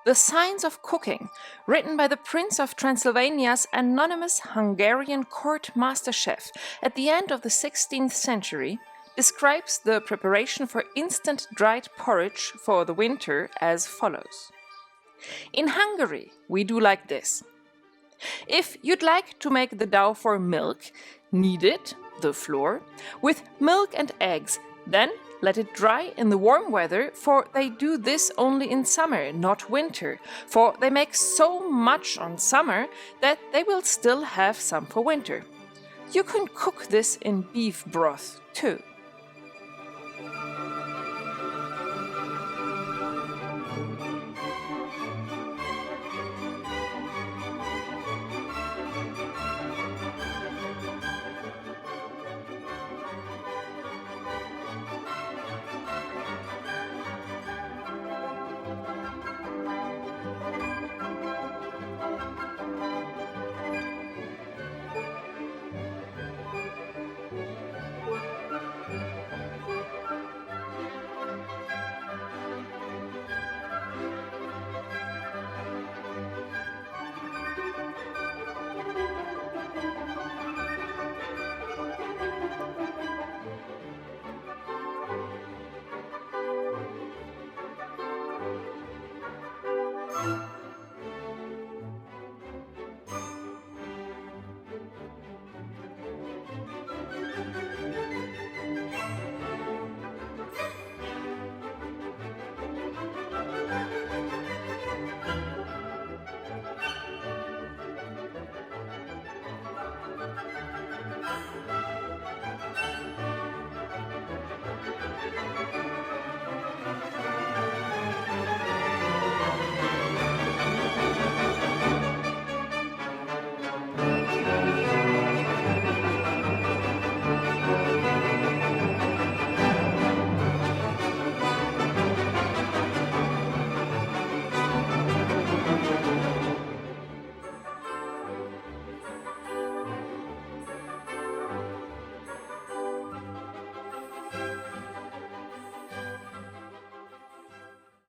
The Science of Cooking, written by the Prince of Transylvania's anonymous Hungarian court master chef at the end of the 16th century, describes the preparation for instant dried porridge for the winter as follows. In Hungary, we do like this. If you'd like to make the dough for milk, knead it, the flour, with milk and eggs, then let it dry in the warm weather, for they do this only in summer, not winter, for they make so much on summer that they will still have some for winter. You can cook this in beef broth too.